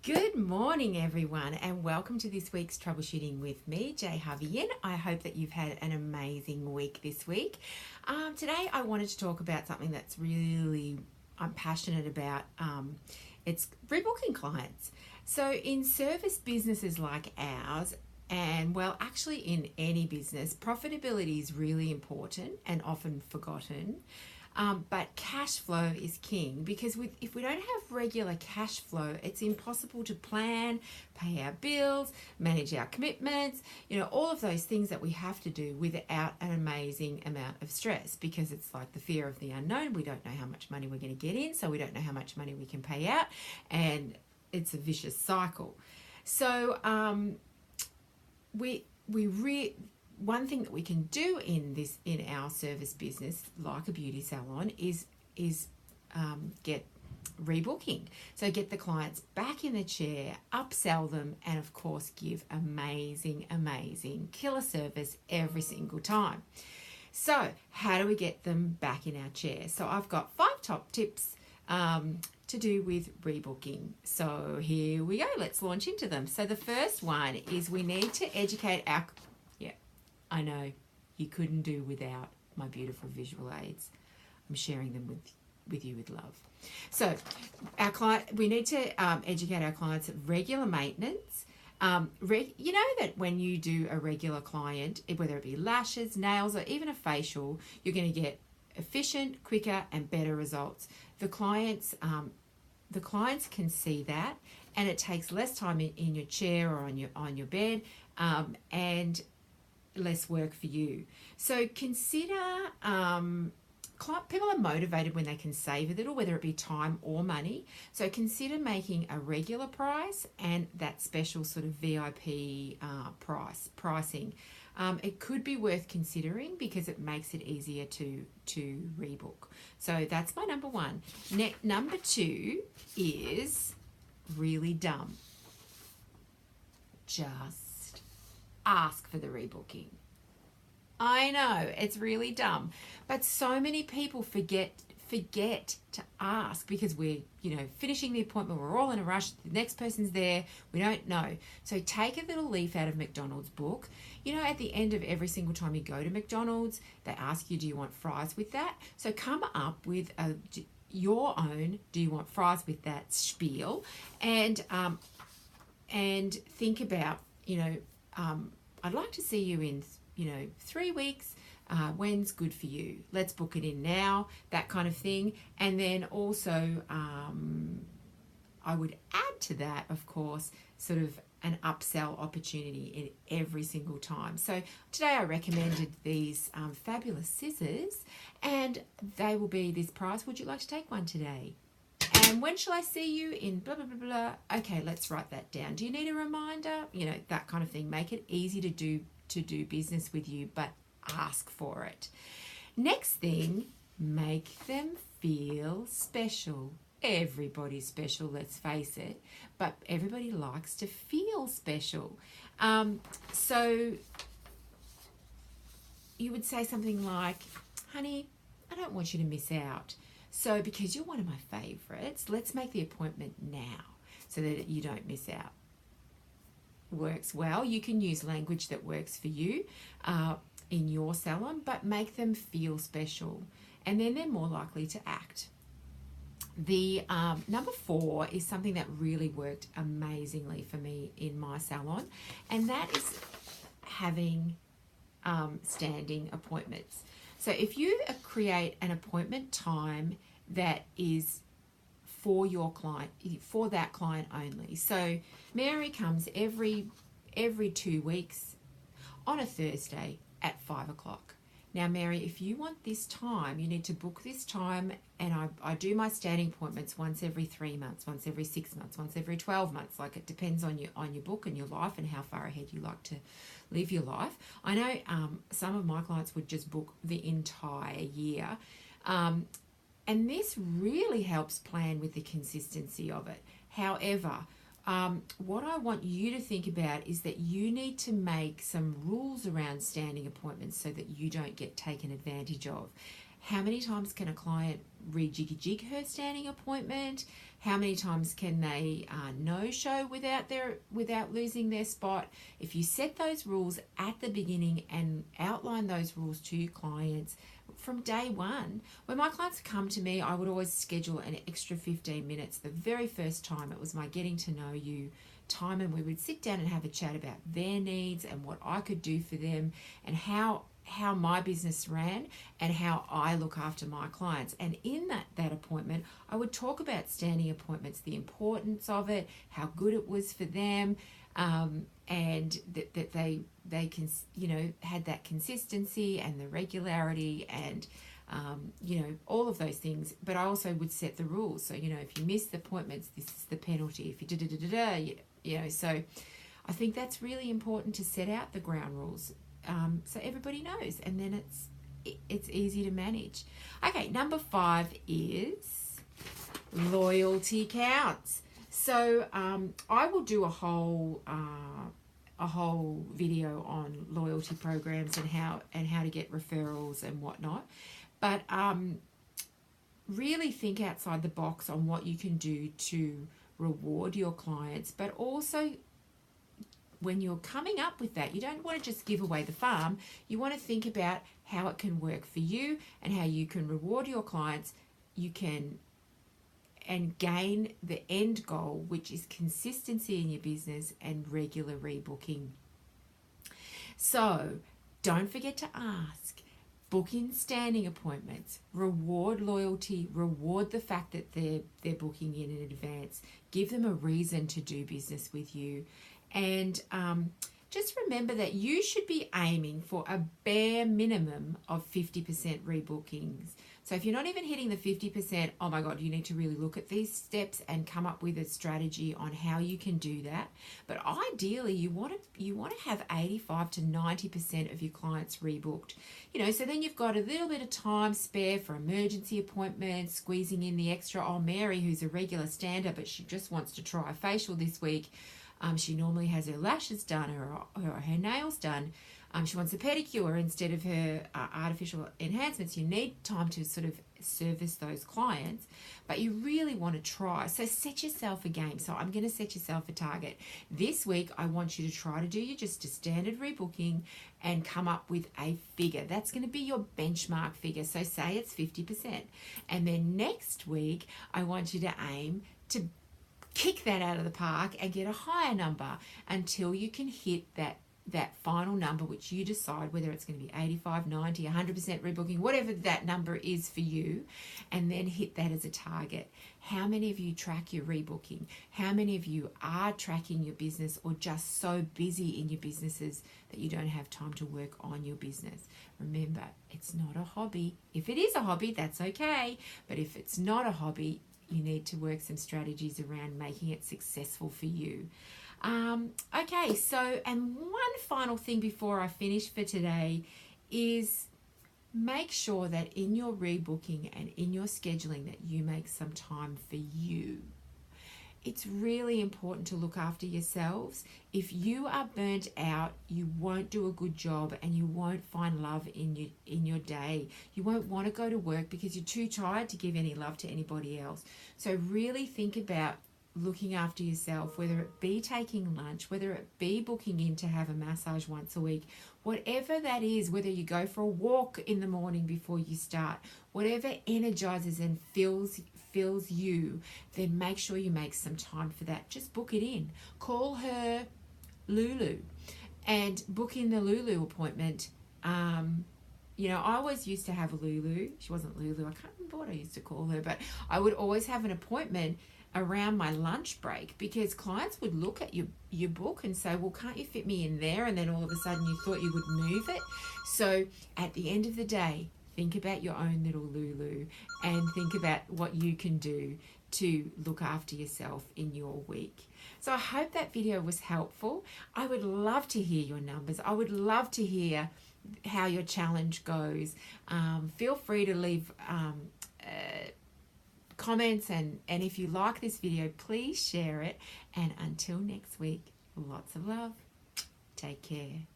Good morning, everyone, and welcome to this week's Troubleshooting with me, Jay Harvey. I hope that you've had an amazing week this week. Today, I wanted to talk about something that's really I'm passionate about. It's rebooking clients. So, in service businesses like ours, and well, actually, in any business, profitability is really important and often forgotten. But cash flow is king because if we don't have regular cash flow, it's impossible to plan, pay our bills, manage our commitments, all of those things that we have to do without an amazing amount of stress because it's like the fear of the unknown. We don't know how much money we're going to get in, so we don't know how much money we can pay out, and it's a vicious cycle. So we one thing that we can do in our service business, like a beauty salon, is get rebooking. So get the clients back in the chair, upsell them, and of course give amazing killer service every single time. So how do we get them back in our chair? So I've got 5 top tips to do with rebooking. So here we go. Let's launch into them. So the first one is we need to educate our... Yeah, I know you couldn't do without my beautiful visual aids. I'm sharing them with you with love. So we need to educate our clients of regular maintenance. You know that when you do a regular client, whether it be lashes, nails, or even a facial, you're going to get efficient, quicker, and better results. The clients can see that, and it takes less time in your chair or on your bed, and less work for you. So consider people are motivated when they can save a little, whether it be time or money. So consider making a regular price and that special sort of VIP pricing. It could be worth considering because it makes it easier to rebook. So that's my number one. Number 2 is really dumb. Just ask for the rebooking. I know, it's really dumb, but so many people forget to ask because we're finishing the appointment, we're all in a rush, the next person's there, we don't know. So take a little leaf out of McDonald's book. At the end of every single time you go to McDonald's, they ask you, do you want fries with that? So come up with your own, do you want fries with that spiel, and think about, I'd like to see you in 3 weeks. When's good for you? Let's book it in now, that kind of thing. And then also I would add to that, of course, sort of an upsell opportunity in every single time. So today I recommended these fabulous scissors, and they will be this price. Would you like to take one today? And when shall I see you in blah, blah, blah, blah? Okay, let's write that down. Do you need a reminder? That kind of thing. Make it easy to do business with you, but ask for it. Next thing, make them feel special. Everybody's special, let's face it, but everybody likes to feel special. So you would say something like, honey, I don't want you to miss out. So because you're one of my favorites, let's make the appointment now so that you don't miss out. Works well. You can use language that works for you in your salon, but make them feel special, and then they're more likely to act. The number 4 is something that really worked amazingly for me in my salon, and that is having standing appointments. So if you create an appointment time that is for your client, for that client only. So Mary comes every 2 weeks on a Thursday at 5 o'clock. Now, Mary, if you want this time, you need to book this time, and I do my standing appointments once every 3 months, once every 6 months, once every 12 months. Like, it depends on your book and your life and how far ahead you like to live your life. I know some of my clients would just book the entire year. And this really helps plan with the consistency of it. However, what I want you to think about is that you need to make some rules around standing appointments so that you don't get taken advantage of. How many times can a client rejig her standing appointment? How many times can they no-show without losing their spot? If you set those rules at the beginning and outline those rules to your clients from day one, when my clients come to me, I would always schedule an extra 15 minutes. The very first time, it was my getting to know you time, and we would sit down and have a chat about their needs and what I could do for them, and how my business ran and how I look after my clients. And in that appointment, I would talk about standing appointments, the importance of it, how good it was for them, and that they can, had that consistency and the regularity and all of those things. But I also would set the rules. So, if you miss the appointments, this is the penalty. If you so I think that's really important to set out the ground rules, so everybody knows, and then it's easy to manage. Okay, number 5 is loyalty counts. So I will do a whole video on loyalty programs and how to get referrals and whatnot. But really think outside the box on what you can do to reward your clients, but also when you're coming up with that, you don't want to just give away the farm. You want to think about how it can work for you and how you can reward your clients. You can and gain the end goal, which is consistency in your business and regular rebooking. So don't forget to ask. Book in standing appointments, reward loyalty, reward the fact that they're booking in advance, give them a reason to do business with you. And just remember that you should be aiming for a bare minimum of 50% rebookings. So if you're not even hitting the 50%, oh my God, you need to really look at these steps and come up with a strategy on how you can do that. But ideally, you want to have 85 to 90% of your clients rebooked. So then you've got a little bit of time spare for emergency appointments, squeezing in the extra. Oh, Mary, who's a regular stander, but she just wants to try a facial this week. She normally has her lashes done or her nails done. She wants a pedicure instead of her artificial enhancements. You need time to sort of service those clients, but you really want to try. So set yourself a game. So I'm going to set yourself a target. This week, I want you to try to do just a standard rebooking and come up with a figure. That's going to be your benchmark figure. So say it's 50%. And then next week, I want you to aim to kick that out of the park and get a higher number until you can hit that final number, which you decide whether it's going to be 85, 90, 100% rebooking, whatever that number is for you, and then hit that as a target. How many of you track your rebooking? How many of you are tracking your business or just so busy in your businesses that you don't have time to work on your business? Remember, it's not a hobby. If it is a hobby, that's okay. But if it's not a hobby, you need to work some strategies around making it successful for you. Okay, so, and one final thing before I finish for today is make sure that in your rebooking and in your scheduling that you make some time for you. It's really important to look after yourselves. If you are burnt out, you won't do a good job and you won't find love in your day. You won't want to go to work because you're too tired to give any love to anybody else. So really think about looking after yourself, whether it be taking lunch, whether it be booking in to have a massage once a week, whatever that is, whether you go for a walk in the morning before you start, whatever energizes and fills you, then make sure you make some time for that. Just book it in. Call her Lulu and book in the Lulu appointment. I always used to have a Lulu. She wasn't Lulu. I can't remember what I used to call her, but I would always have an appointment around my lunch break because clients would look at your book and say, well, can't you fit me in there? And then all of a sudden you thought you would move it. So at the end of the day, think about your own little Lulu and think about what you can do to look after yourself in your week. So I hope that video was helpful. I would love to hear your numbers. I would love to hear how your challenge goes. Feel free to leave comments, and if you like this video, please share it. And until next week, lots of love. Take care.